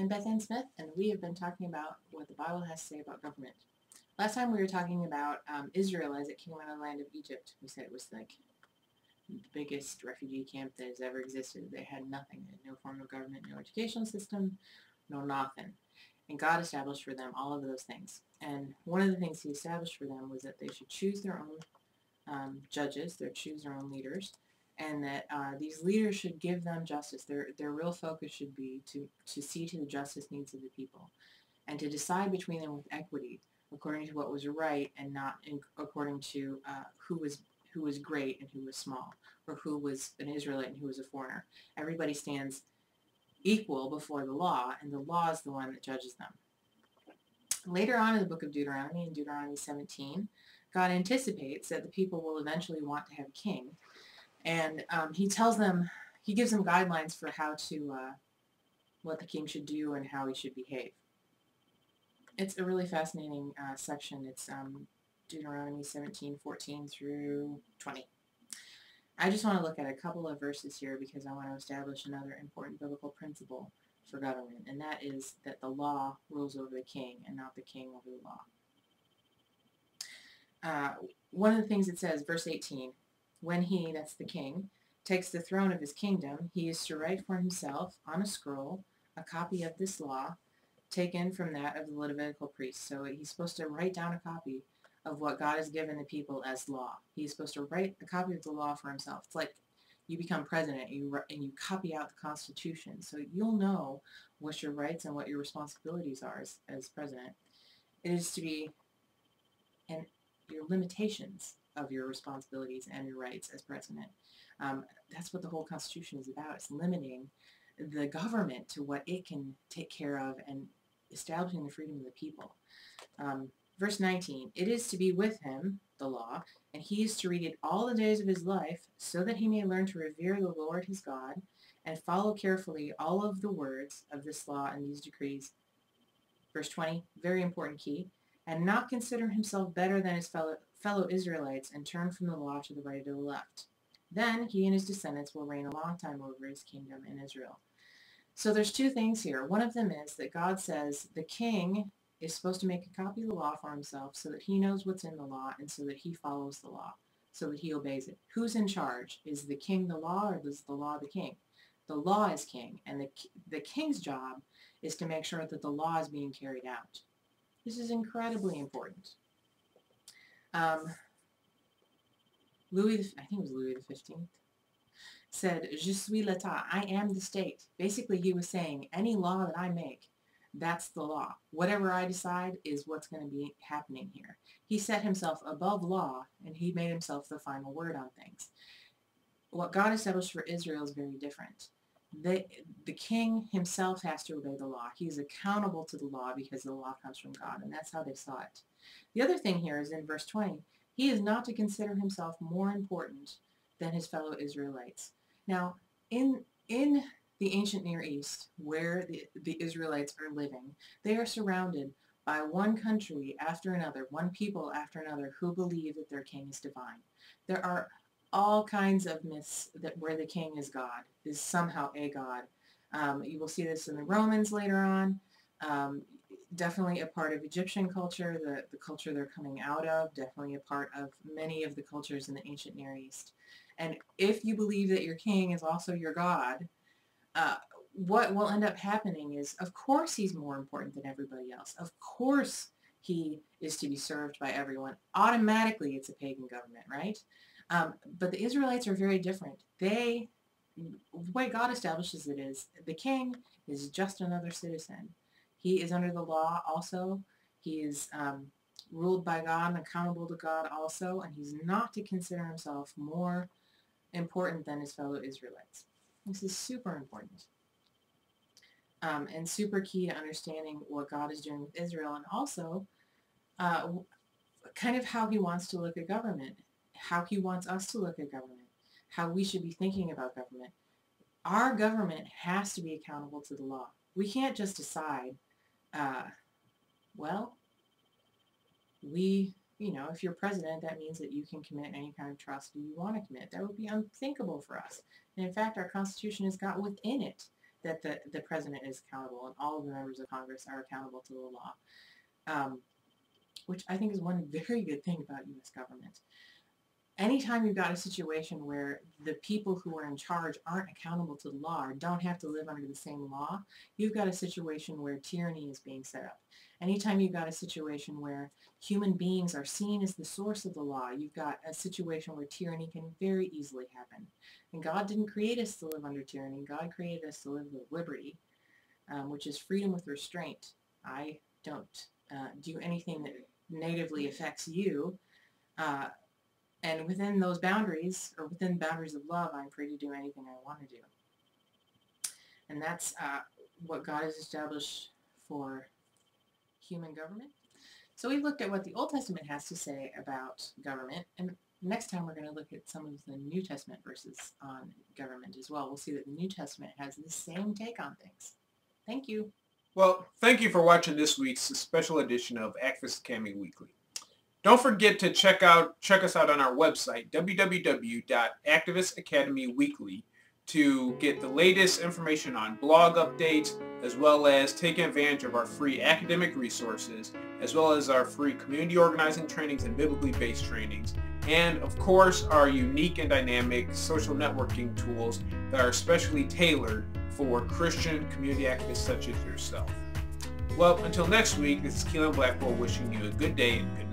I'm Beth Smith, and we have been talking about what the Bible has to say about government. Last time we were talking about Israel as it came out of the land of Egypt. We said it was like the biggest refugee camp that has ever existed. They had nothing. They had no form of government, no educational system, no nothing. And God established for them all of those things. And one of the things he established for them was that they should choose their own judges, they choose their own leaders, and that these leaders should give them justice. Their real focus should be to see to the justice needs of the people and to decide between them with equity according to what was right and not according to who was great and who was small, or who was an Israelite and who was a foreigner. Everybody stands equal before the law, and the law is the one that judges them. Later on in the book of Deuteronomy, in Deuteronomy 17, God anticipates that the people will eventually want to have a king. And he tells them, he gives them guidelines for how to, what the king should do and how he should behave. It's a really fascinating section. It's Deuteronomy 17:14 through 20. I just want to look at a couple of verses here because I want to establish another important biblical principle for government, and that is that the law rules over the king and not the king over the law. One of the things it says, verse 18, when he, that's the king, takes the throne of his kingdom, he is to write for himself on a scroll a copy of this law taken from that of the Levitical priest. So he's supposed to write down a copy of what God has given the people as law. He's supposed to write a copy of the law for himself. It's like you become president and you copy out the Constitution. So you'll know what your rights and what your responsibilities are as president. It is to be, and your limitations of your responsibilities and your rights as president. That's what the whole Constitution is about. It's limiting the government to what it can take care of and establishing the freedom of the people. Verse 19, it is to be with him, the law, and he is to read it all the days of his life, so that he may learn to revere the Lord his God, and follow carefully all of the words of this law and these decrees. Verse 20, very important key, and not consider himself better than his fellow Israelites, and turn from the law to the right or the left. Then he and his descendants will reign a long time over his kingdom in Israel. So there's two things here. One of them is that God says the king is supposed to make a copy of the law for himself so that he knows what's in the law and so that he follows the law, so that he obeys it. Who's in charge? Is the king the law, or is the law the king? The law is king, and the king's job is to make sure that the law is being carried out. This is incredibly important. Louis, I think it was Louis XV, said, "Je suis l'État," I am the state. Basically, he was saying, any law that I make, that's the law. Whatever I decide is what's going to be happening here. He set himself above law, and he made himself the final word on things. What God established for Israel is very different. The king himself has to obey the law. He is accountable to the law because the law comes from God, and that's how they saw it. The other thing here is in verse 20, he is not to consider himself more important than his fellow Israelites. Now, in the ancient Near East, where the Israelites are living, they are surrounded by one country after another, one people after another, who believe that their king is divine. There are all kinds of myths that where the king is God, is somehow a god. You will see this in the Romans later on. Definitely a part of Egyptian culture, the culture they're coming out of, definitely a part of many of the cultures in the ancient Near East. And if you believe that your king is also your god, what will end up happening is, of course he's more important than everybody else. Of course he is to be served by everyone. Automatically it's a pagan government, right? But the Israelites are very different. The way God establishes it is, the king is just another citizen. He is under the law also. He is ruled by God and accountable to God also, and he's not to consider himself more important than his fellow Israelites. This is super important and super key to understanding what God is doing with Israel, and also kind of how he wants to look at government, how he wants us to look at government, how we should be thinking about government. Our government has to be accountable to the law. We can't just decide, well, if you're president, that means that you can commit any kind of atrocity you want to commit. That would be unthinkable for us. And in fact, our Constitution has got within it that the president is accountable and all of the members of Congress are accountable to the law, which I think is one very good thing about U.S. government. Anytime you've got a situation where the people who are in charge aren't accountable to the law or don't have to live under the same law, you've got a situation where tyranny is being set up. Anytime you've got a situation where human beings are seen as the source of the law, you've got a situation where tyranny can very easily happen. And God didn't create us to live under tyranny. God created us to live with liberty, which is freedom with restraint. I don't do anything that negatively affects you. And within those boundaries, or within boundaries of love, I'm free to do anything I want to do. And that's what God has established for human government. So we've looked at what the Old Testament has to say about government, and next time we're going to look at some of the New Testament verses on government as well. We'll see that the New Testament has the same take on things. Thank you. Well, thank you for watching this week's special edition of Activist Academy Weekly. Don't forget to check us out on our website, www.activistacademyweekly, to get the latest information on blog updates, as well as take advantage of our free academic resources, as well as our free community organizing trainings and biblically based trainings, and of course our unique and dynamic social networking tools that are specially tailored for Christian community activists such as yourself. Well, until next week, this is Keelan Blackwell wishing you a good day and good